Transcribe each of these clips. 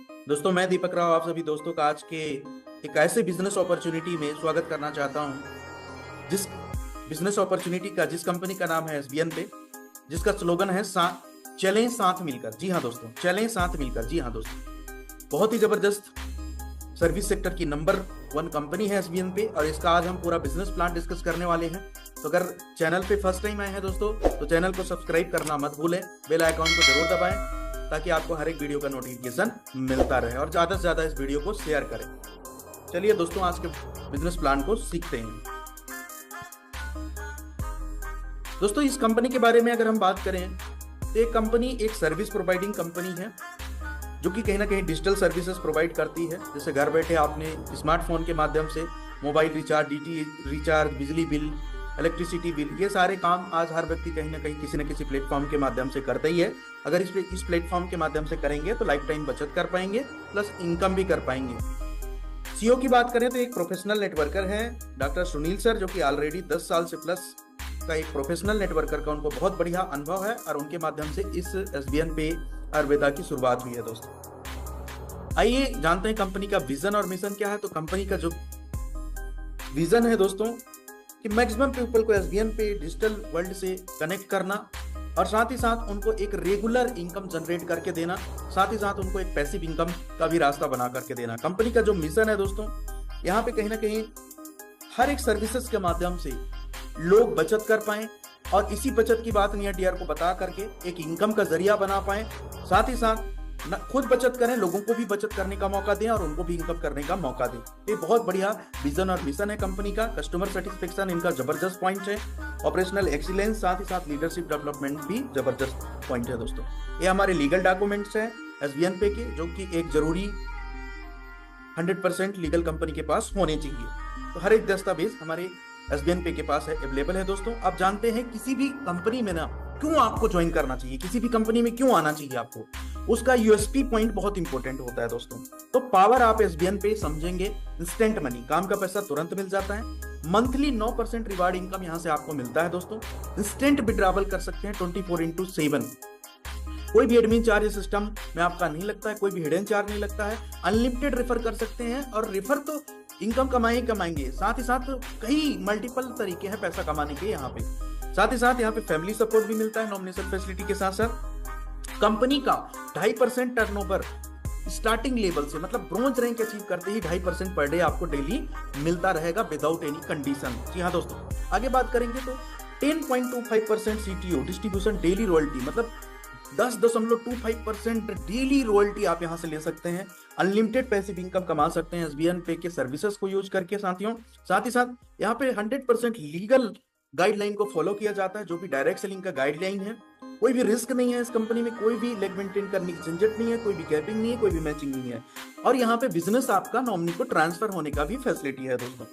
दोस्तों, मैं दीपक राव आप सभी दोस्तों का आज के एक ऐसे बिजनेस अपॉर्चुनिटी में स्वागत करना चाहता हूं जिस बिजनेस अपॉर्चुनिटी का जिस कंपनी का नाम है एसबीएन पे, जिसका स्लोगन है चलें साथ मिलकर। जी हाँ दोस्तों, चलें साथ मिलकर। जी हाँ दोस्तों, बहुत ही जबरदस्त सर्विस सेक्टर की नंबर 1 कंपनी है एसबीएन पे और इसका आज हम पूरा बिजनेस प्लान डिस्कस करने वाले हैं। तो अगर चैनल पे फर्स्ट टाइम आए हैं दोस्तों तो चैनल को सब्सक्राइब करना मत भूलें, बेल आइकॉन को जरूर दबाएं ताकि आपको हर एक वीडियो का नोटिफिकेशन मिलता रहे और ज्यादा से ज्यादा इस वीडियो को शेयर करें। चलिए दोस्तों, आज के बिजनेस प्लान को सीखते हैं। दोस्तों, इस कंपनी के बारे में अगर हम बात करें तो एक कंपनी एक सर्विस प्रोवाइडिंग कंपनी है जो कि कहीं ना कहीं डिजिटल सर्विसेज प्रोवाइड करती है। जैसे घर बैठे आपने स्मार्टफोन के माध्यम से मोबाइल रिचार्ज, डीटी रिचार्ज, बिजली बिल, इलेक्ट्रिसिटी बिल, ये सारे काम आज हर व्यक्ति कहीं ना कहीं किसी न किसी प्लेटफॉर्म के माध्यम से करता ही है। अगर इस प्लेटफॉर्म के माध्यम से करेंगे तो लाइफ टाइम बचत कर पाएंगे प्लस इनकम भी कर पाएंगे। सीईओ की बात करें तो एक प्रोफेशनल नेटवर्कर है डॉक्टर सुनील सर, जो कि ऑलरेडी 10 साल से प्लस का एक प्रोफेशनल नेटवर्कर का उनको बहुत बढ़िया अनुभव है और उनके माध्यम से इस एसबीएन पे आयुर्वेदा की शुरुआत हुई है। दोस्तों, आइए जानते हैं कंपनी का विजन और मिशन क्या है। तो कंपनी का जो विजन है दोस्तों कि मैक्सिमम पीपल को एसबीएन पे डिजिटल वर्ल्ड से कनेक्ट करना और साथ ही साथ उनको एक रेगुलर इनकम जनरेट करके देना, साथ ही साथ उनको एक पैसिव इनकम का भी रास्ता बना करके देना। कंपनी का जो मिशन है दोस्तों, यहाँ पे कहीं ना कहीं हर एक सर्विसेज के माध्यम से लोग बचत कर पाएं और इसी बचत की बात नियर डियर को बता करके एक इनकम का जरिया बना पाएं, साथ ही साथ खुद बचत करें, लोगों को भी बचत करने का मौका दें और उनको भी इनकम करने का मौका दें। ये बहुत बढ़िया विजन और मिशन है कंपनी का। कस्टमर सेटिस्फेक्शन इनका जबरदस्त पॉइंट है, ऑपरेशनल एक्सीलेंस, साथ ही साथ लीडरशिप डेवलपमेंट भी जबरदस्त पॉइंट है। दोस्तों, ये हमारे लीगल डॉक्यूमेंट्स हैं एसबीएन पे के, जो कि एक जरूरी 100% लीगल कंपनी के पास होने चाहिए। तो हर एक दस्तावेज हमारे एसबीएन पे के पास है, अवेलेबल है। दोस्तों, आप जानते हैं किसी भी कंपनी में ना क्यों आपको ज्वाइन करना चाहिए, किसी भी कंपनी में क्यों आना चाहिए आपको, उसका यूएसपी पॉइंट बहुत इंपॉर्टेंट होता है दोस्तों। तो पावर आप एसबीएन पे समझेंगे, इंस्टेंट मनी, काम का पैसा तुरंत मिल जाता है। मंथली 9% रिवार्ड इनकम यहां से आपको मिलता है दोस्तों। इंस्टेंट विड्रॉवल कर सकते हैं 24/7। कोई भी एडमिन चार्ज सिस्टम में आपका नहीं लगता है, कोई भी हिडन चार्ज नहीं लगता है। अनलिमिटेड रेफर कर सकते हैं और रेफर तो इनकम कमाएंगे, साथ ही साथ कई मल्टीपल तरीके हैं पैसा कमाने के यहाँ पे। साथ ही साथ यहाँ पे फैमिली सपोर्ट भी मिलता है नॉमिनेशन फैसिलिटी के साथ साथ। कंपनी का 2.5% टर्नओवर स्टार्टिंग लेवल से, मतलब ब्रोंज रैंक अचीव करते ही 2.5% पर डे आपको डेली मिलता रहेगा विदाउट एनी कंडीशन। जी हाँ दोस्तों, आगे बात करेंगे तो 10.25% सीटीओ डिस्ट्रीब्यूशन डेली रॉयल्टी, मतलब 10.25% डेली रॉयल्टी आप यहां से ले सकते हैं। अनलिमिटेड पैसिव इनकम कमा सकते हैं एसबीएन पे के सर्विसेज को यूज करके साथियों। साथ ही साथ यहाँ पे 100% लीगल गाइडलाइन को फॉलो किया जाता है, जो भी डायरेक्ट सेलिंग का गाइडलाइन है। कोई भी रिस्क नहीं है इस कंपनी में, कोई भी लेग मेंटेन करने की झंझट नहीं है, कोई भी गैपिंग नहीं है, कोई भी मैचिंग नहीं है। और यहाँ पे बिजनेस आपका नॉमिनी को ट्रांसफर होने का भी फैसिलिटी है दोस्तों।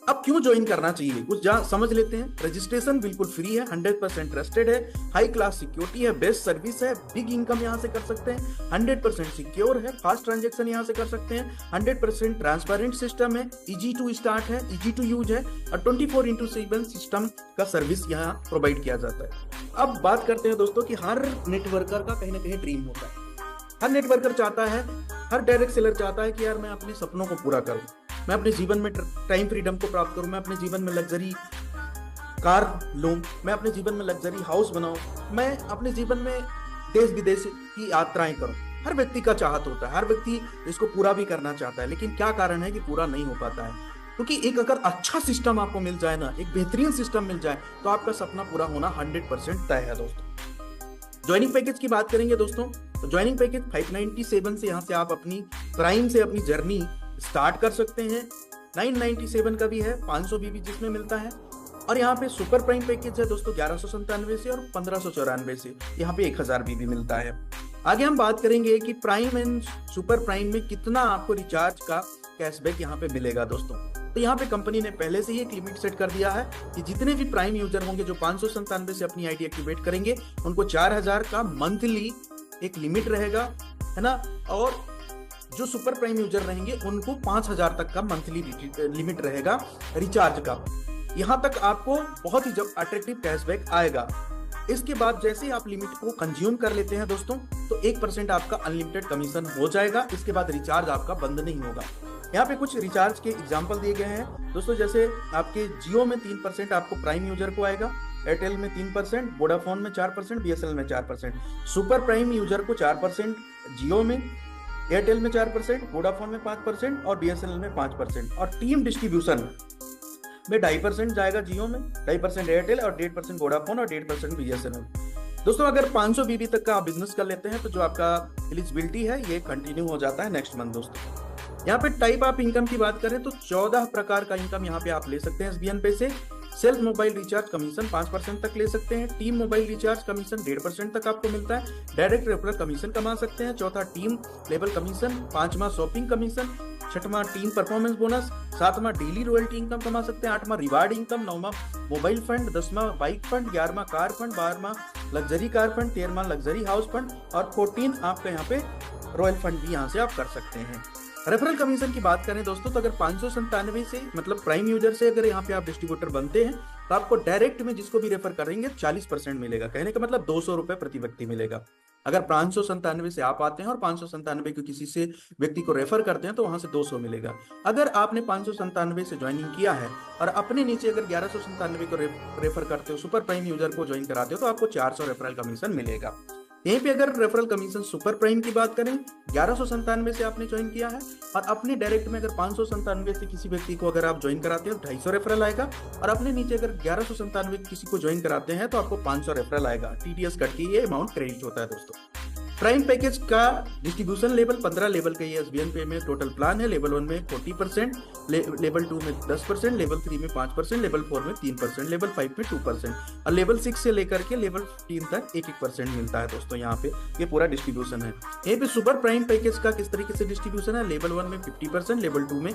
अब क्यों ज्वाइन करना चाहिए कुछ समझ लेते हैं। रजिस्ट्रेशन बिल्कुल फ्री है, 100% ट्रस्टेड है, हाई क्लास सिक्योरिटी है, बेस्ट सर्विस है, बिग इनकम यहां से कर सकते हैं, 100% सिक्योर है, फास्ट ट्रांजैक्शन यहां से कर सकते हैं, 100% ट्रांसपेरेंट सिस्टम है, इजी टू स्टार्ट है, इजी टू यूज है और 24/7 सिस्टम का सर्विस यहाँ प्रोवाइड किया जाता है। अब बात करते हैं दोस्तों कि हर नेटवर्कर का कहीं ना कहीं ड्रीम होता है। हर नेटवर्कर चाहता है, हर डायरेक्ट सेलर चाहता है कि यार मैं अपने सपनों को पूरा करूं, मैं अपने जीवन में टाइम फ्रीडम को प्राप्त करूं, मैं अपने जीवन में लग्जरी कार लूं, मैं अपने जीवन में लग्जरी हाउस बनाऊं, मैं अपने जीवन में देश विदेश की यात्राएं करूं। हर व्यक्ति का चाहत होता है, हर व्यक्ति इसको पूरा भी करना चाहता है, लेकिन क्या कारण है कि पूरा नहीं हो पाता है? क्योंकि एक अगर अच्छा सिस्टम आपको मिल जाए ना, एक बेहतरीन सिस्टम मिल जाए, तो आपका सपना पूरा होना 100% तय है दोस्तों। ज्वाइनिंग पैकेज की बात करेंगे दोस्तों, तो ज्वाइनिंग पैकेज 597 से यहाँ से आप अपनी प्राइम से अपनी जर्नी स्टार्ट कर सकते हैं। 997 का भी है, 500 बीबी जिसमें मिलता है। और यहाँ पे सुपर प्राइम पैकेज है दोस्तों 1197 से और 1594 से, यहाँ पे 1000 बीबी मिलता है। आगे हम बात करेंगे कि प्राइम एंड सुपर प्राइम में कितना आपको रिचार्ज का कैशबैक यहाँ पे मिलेगा दोस्तों। तो यहाँ पे कंपनी ने पहले से ही एक लिमिट सेट कर दिया है कि जितने भी प्राइम यूजर होंगे जो 597 से अपनी आईडी एक्टिवेट करेंगे, उनको 4000 का मंथली एक लिमिट रहेगा, है ना। और जो सुपर प्राइम यूजर रहेंगे उनको 5000 तक का मंथली लिमिट रहेगा रिचार्ज का। यहां तक आपको बहुत ही जब अट्रैक्टिव कैशबैक आएगा। इसके बाद जैसे आप लिमिट को कंज्यूम कर लेते हैं दोस्तों, तो 1% आपका अनलिमिटेड कमीशन हो जाएगा। इसके बाद रिचार्ज आपका बंद नहीं होगा। यहाँ पे कुछ रिचार्ज के एग्जाम्पल दिए गए हैं दोस्तों, जैसे आपके जियो में 3% आपको प्राइम यूजर को आएगा, एयरटेल में 3%, वोडाफोन में 4%, बीएसएनएल में 4%, सुपर प्राइम यूजर को 4% जियो में, एयरटेल में 4%, वोडाफोन में 5% और बीएसएनएल में 5%। और टीम डिस्ट्रीब्यूशन में 2.5% जाएगा जियो में, 2.5% एयरटेल और 1.5% वोडाफोन और 1.5% बीएसएनएल। दोस्तों अगर 500 बीबी तक का आप बिजनेस कर लेते हैं तो जो आपका एलिजिबिलिटी है ये कंटिन्यू हो जाता है नेक्स्ट मंथ दोस्तों। यहाँ पे टाइप ऑफ इनकम की बात करें तो 14 प्रकार का इनकम यहाँ पे आप ले सकते हैं एसबीएन पे से। सेल्फ मोबाइल रिचार्ज कमीशन 5% तक ले सकते हैं, टीम मोबाइल रिचार्ज कमीशन 1.5% तक आपको मिलता है, डायरेक्ट रेफरल कमीशन कमा सकते हैं, चौथा टीम लेवल कमीशन, पांचवा शॉपिंग कमीशन, छठवां टीम परफॉर्मेंस बोनस, सातवां डेली रॉयल्टी इनकम कमा सकते हैं, आठवां रिवार्ड इनकम, नौवां मोबाइल फंड, 10वां बाइक फंड, 11वां कार फंड, 12वां लग्जरी कार फंड, 13वां लग्जरी हाउस फंड और 14 आपका यहाँ पे रॉयल फंड भी यहाँ से आप कर सकते हैं। रेफरल कमीशन की बात करें दोस्तों तो अगर 597 से मतलब प्राइम यूजर से अगर यहाँ पे आप डिस्ट्रीब्यूटर बनते हैं तो आपको डायरेक्ट में जिसको भी रेफर करेंगे 40% मिलेगा, कहने का मतलब 200 रुपए प्रति व्यक्ति मिलेगा। अगर 597 से आप आते हैं और 597 को किसी से व्यक्ति को रेफर करते हैं तो वहां से 200 मिलेगा। अगर आपने 597 से ज्वाइनिंग किया है और अपने नीचे अगर 1197 को रेफर करते हो, सुपर प्राइम यूजर को ज्वाइन कराते हो तो आपको 400 रेफरल कमीशन मिलेगा। यहीं पे अगर रेफरल कमीशन सुपर प्राइम की बात करें, 1197 से आपने ज्वाइन किया है और अपने डायरेक्ट में अगर 597 से किसी व्यक्ति को अगर आप ज्वाइन कराते हैं तो 250 रेफरल आएगा और अपने नीचे अगर 1197 किसी को ज्वाइन कराते हैं तो आपको 500 रेफरल आएगा। टीडीएस कट के ये अमाउंट क्रेडिट होता है दोस्तों। प्राइम पैकेज का डिस्ट्रीब्यूशन लेवल 15 लेवल का ये एसबीएन पे में टोटल प्लान है। लेवल 1 में 40%, लेवल 2 में 10%, लेवल 3 में 5%, लेवल 4 में 3%, लेवल 5 में 2% और लेवल 6 से लेकर के लेवल 3 तक 1% मिलता है दोस्तों। यहाँ पे ये पूरा डिस्ट्रीब्यूशन है। यहाँ पे सुपर प्राइम पैकेज का किस तरीके से डिस्ट्रीब्यूशन है, लेवल 1 में 50%, लेवल 2 में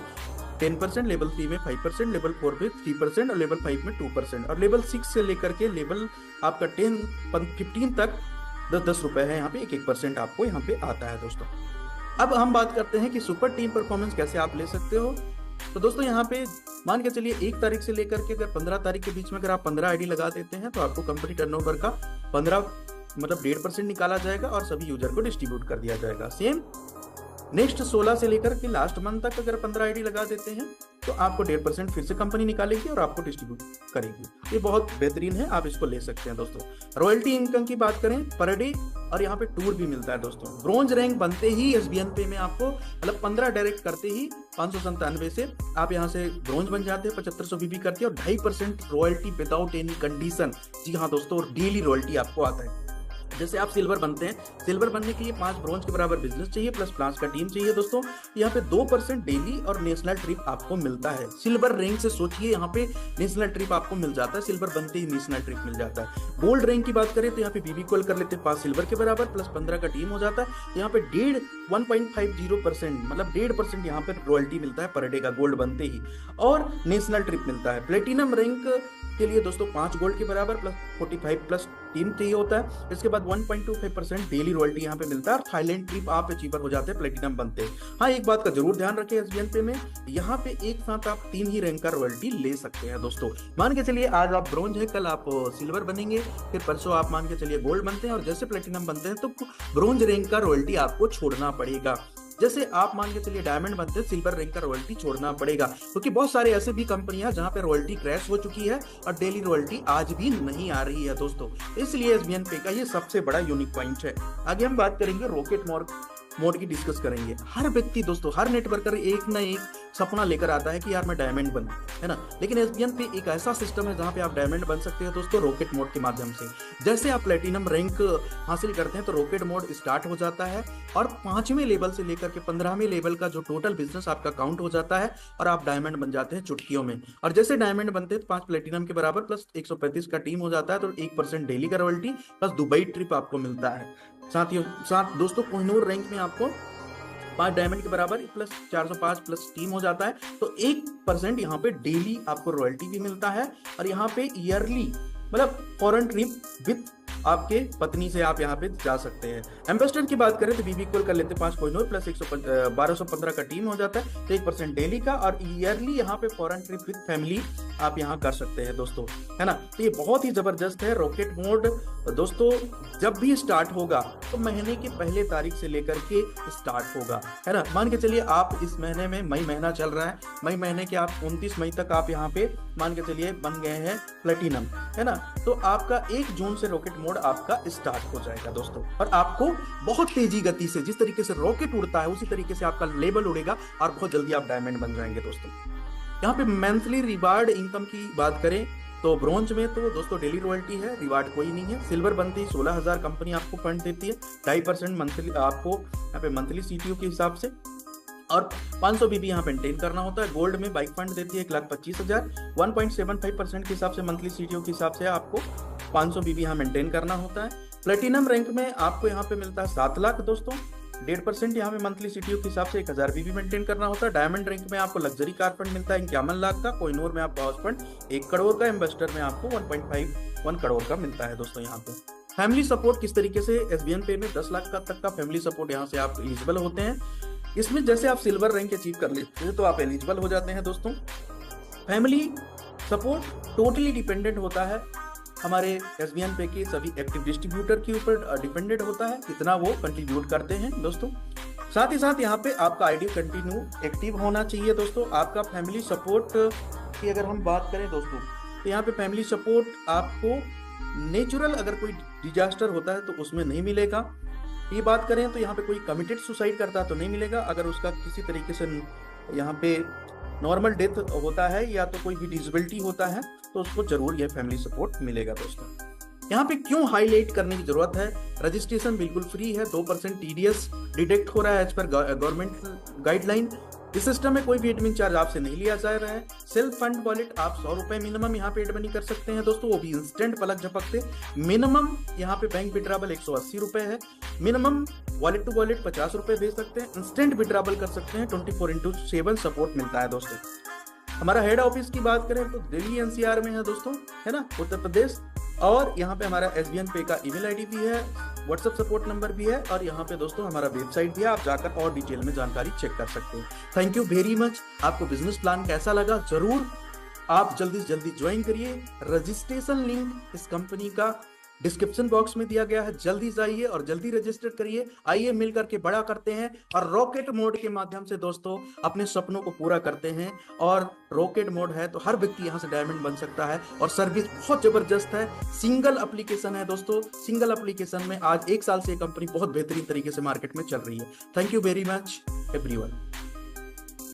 10%, लेवल 3 में 5%, लेवल 4 में 3% और लेवल 5 में 2% और लेवल 6 से लेकर के लेवल आपका 15 तक 10 रुपए है। यहाँ पे 1% आपको यहाँ पे आता है दोस्तों। अब हम बात करते हैं कि सुपर टीम परफॉर्मेंस कैसे आप ले सकते हो। तो दोस्तों यहाँ पे मान के चलिए 1 तारीख से लेकर के अगर 15 तारीख के बीच में अगर आप 15 आईडी लगा देते हैं तो आपको कंपनी टर्नओवर का 15 मतलब 1.5% निकाला जाएगा और सभी यूजर को डिस्ट्रीब्यूट कर दिया जाएगा। सेम नेक्स्ट 16 से लेकर के लास्ट मंथ तक अगर 15 आईडी लगा देते हैं तो आपको 1.5% फिर से कंपनी निकालेगी और आपको डिस्ट्रीब्यूट करेगी। ये बहुत बेहतरीन है, आप इसको ले सकते हैं दोस्तों। रॉयल्टी इनकम की बात करें पर डे और यहाँ पे टूर भी मिलता है दोस्तों। ब्रोंज रैंक बनते ही एसबीएन पे में आपको मतलब 15 डायरेक्ट करते ही 597 से आप यहाँ से ब्रोंज बन जाते हैं, 7500 बीबी करते हैं और 2.5% रॉयल्टी विदाउट एनी कंडीशन। जी हाँ दोस्तों, और डेली रॉयल्टी आपको आता है। जैसे आप सिल्वर बनते हैं, सिल्वर बनने के लिए 5 ब्रोंज के बराबर बिजनेस चाहिए प्लस प्लास का टीम चाहिए दोस्तों। यहाँ पे 2% डेली और नेशनल ट्रिप आपको मिलता है। सिल्वर रैंक से सोचिए यहाँ पे नेशनल ट्रिप आपको मिल जाता है, सिल्वर बनते ही नेशनल ट्रिप मिल जाता है। गोल्ड रैंक की बात करें तो यहाँ पे बीबी कॉल कर लेते हैं 5 सिल्वर के बराबर प्लस 15 का टीम हो जाता है। यहाँ पे 1.50% मतलब 1.5% यहाँ पे रॉयल्टी मिलता है पर डे का गोल्ड बनते ही और नेशनल ट्रिप मिलता है। प्लेटिनम रैंक के लिए दोस्तों 5 गोल्ड के बराबर प्लस 45 प्लस टीम चाहिए होता है। इसके बाद 1.25% डेली रॉयल्टी यहाँ पे मिलता है और थाईलैंड ट्रिप आप अचीवर हो जाते हैं, प्लेटिनम बनते हैं। हाँ, एक बात का जरूर ध्यान रखें एसबीएन पे में यहाँ पे एक साथ आप 3 ही रैंक का रॉयल्टी ले सकते हैं दोस्तों। मान के चलिए आज आप ब्रोंज है, कल आप सिल्वर बनेंगे, फिर परसों आप मान के चलिए गोल्ड बनते हैं और जैसे प्लेटिनम बनते हैं तो ब्रोंज रैंक का रॉयल्टी आपको छोड़ना पड़ेगा। जैसे आप मान के चलिए डायमंड बनते हैं, सिल्वर रैंक का रॉयल्टी छोड़ना पड़ेगा, क्योंकि बहुत सारे ऐसे भी कंपनियां जहां पे रॉयल्टी क्रैश हो चुकी है और डेली रॉयल्टी आज भी नहीं आ रही है दोस्तों। इसलिए एसबीएन पे का ये सबसे बड़ा यूनिक पॉइंट है। आगे हम बात करेंगे रॉकेट मोड की डिस्कस करेंगे। हर व्यक्ति दोस्तों, हर नेटवर्कर एक ना एक सपना लेकर आता है कि यार मैं डायमंड बनूं, है ना। लेकिन एसबीएन पे एक ऐसा सिस्टम है जहां पे आप डायमंड बन सकते हैं दोस्तों रॉकेट मोड के माध्यम से। जैसे आप प्लेटिनम रैंक हासिल करते हैं तो रॉकेट मोड स्टार्ट हो जाता है और 5वें लेवल से लेकर के 15वें लेवल का जो टोटल बिजनेस आपका काउंट हो जाता है और आप डायमंड बन जाते हैं चुटकियों में। और जैसे डायमंड बनते हैं तो 5 प्लेटिनम के बराबर प्लस 135 का टीम हो जाता है तो 1% डेली का रॉयल्टी प्लस दुबई ट्रिप आपको मिलता है। साथ दोस्तों कोहिनूर रैंक में आपको 5 डायमंड के बराबर प्लस 405 प्लस टीम हो जाता है तो 1% यहाँ पे डेली आपको रॉयल्टी भी मिलता है और यहाँ पे ईयरली मतलब फॉरेन ट्रिप विद आपके पत्नी से आप यहाँ पे जा सकते हैं। एम्बेसडर की बात करें तो बीबी कॉल कर लेते हैं 5 कोहिनूर प्लस 1215 का टीम हो जाता है तो 1% डेली का और ईयरली यहाँ पे फॉरेन ट्रिप विद फैमिली आप यहाँ कर सकते हैं दोस्तों, है ना। तो ये बहुत ही जबरदस्त है रॉकेट मोड दोस्तों। जब भी स्टार्ट होगा तो महीने की पहले तारीख से लेकर के स्टार्ट होगा, है ना। मान के चलिए आप इस महीने में, मई महीना चल रहा है, मई महीने के आप 29 मई तक आप यहाँ पे मान के चलिए बन गए हैं प्लेटिनम, है ना। तो आपका 1 जून से रॉकेट मोड आपका स्टार्ट हो जाएगा दोस्तों, और आपको बहुत तेजी गति से, जिस तरीके से रॉकेट उड़ता है उसी तरीके से आपका लेवल उड़ेगा और बहुत जल्दी आप डायमंड बन जाएंगे दोस्तों। यहाँ पे मंथली रिवार्ड इनकम की बात करें तो ब्रॉन्ज में तो दोस्तों डेली रॉयल्टी है, रिवार्ड कोई नहीं है। सिल्वर बनती 16,000 कंपनी आपको फंड देती है, 2.5% मंथली आपको यहाँ पे मंथली CTO के हिसाब से, और 500 BB यहाँ मेंटेन करना होता है। गोल्ड में बाइक फंड देती है 1,25,000, 1.75% के हिसाब से मंथली CTO के हिसाब से आपको 500 BB यहाँ मेंटेन करना होता है। प्लेटिनम रैंक में आपको यहाँ पे मिलता है 7 लाख दोस्तों, 1.5% यहाँ पे मंथली CTO के हिसाब से 1000 BB मेंटेन करना होता है। डायमंड रैंक में आपको लग्जरी कार फंड मिलता है 51 लाख का, कोहिनूर में आपको हाउस फंड 1 करोड़ का, एम्बेसडर में आपको 1.51 करोड़ का मिलता है दोस्तों। यहाँ पे फैमिली सपोर्ट किस तरीके से, SBN पे में 10 लाख का तक का फैमिली सपोर्ट यहाँ से आप एलिजिबल होते हैं। इसमें जैसे आप सिल्वर रैंक अचीव कर लेते हैं तो आप एलिजिबल हो जाते हैं दोस्तों। फैमिली सपोर्ट टोटली डिपेंडेंट होता है हमारे SBN पे के सभी एक्टिव डिस्ट्रीब्यूटर के ऊपर डिपेंडेंट होता है, कितना वो कंट्रीब्यूट करते हैं दोस्तों। साथ ही साथ यहाँ पे आपका आईडी कंटिन्यू एक्टिव होना चाहिए दोस्तों। आपका फैमिली सपोर्ट की अगर हम बात करें दोस्तों, तो यहाँ पे फैमिली सपोर्ट आपको नेचुरल अगर कोई डिजास्टर होता है तो उसमें नहीं मिलेगा। ये बात करें तो यहाँ पे कोई कमिटेड सुसाइड करता है तो नहीं मिलेगा। अगर उसका किसी तरीके से यहाँ पे नॉर्मल डेथ होता है या तो कोई भी डिसेबिलिटी होता है तो उसको जरूर यह फैमिली सपोर्ट मिलेगा दोस्तों। यहाँ पे क्यों हाईलाइट करने की जरूरत है, रजिस्ट्रेशन बिल्कुल फ्री है, 2% TDS डिटेक्ट हो रहा है एज पर गवर्नमेंट गाइडलाइन। इस सिस्टम में कोई भी एडमिन चार्ज आपसे नहीं लिया जा रहा है। सेल्फ फंड वॉलेट आप 100 रुपए मिनिमम यहाँ पे एड मनी कर सकते हैं दोस्तों, वो भी इंस्टेंट पलक झपकते। मिनिमम यहाँ पे बैंक विड्रॉवल 180 रुपए है, मिनिमम वॉलेट टू वॉलेट 50 रुपए भेज सकते हैं, इंस्टेंट विड्रॉवल कर सकते हैं, 24/7 सपोर्ट मिलता है दोस्तों। हमारा हेड ऑफिस की बात करें तो दिल्ली NCR में है दोस्तों, है ना, उत्तर प्रदेश। और यहाँ पे हमारा SBN पे का ईमेल आईडी भी है, व्हाट्सएप सपोर्ट नंबर भी है, और यहाँ पे दोस्तों हमारा वेबसाइट भी है, आप जाकर और डिटेल में जानकारी चेक कर सकते हैं। Thank you very much. आपको बिजनेस प्लान कैसा लगा जरूर आप जल्दी से जल्दी ज्वाइन करिए। रजिस्ट्रेशन लिंक इस कंपनी का डिस्क्रिप्शन बॉक्स में दिया गया है, जल्दी जाइए और जल्दी रजिस्टर करिए। आइए मिल करके बड़ा करते हैं और रॉकेट मोड के माध्यम से दोस्तों अपने सपनों को पूरा करते हैं। और रॉकेट मोड है तो हर व्यक्ति यहां से डायमंड बन सकता है, और सर्विस बहुत जबरदस्त है। सिंगल एप्लीकेशन है दोस्तों, सिंगल एप्लीकेशन में आज 1 साल से कंपनी बहुत बेहतरीन तरीके से मार्केट में चल रही है। Thank you very much everyone.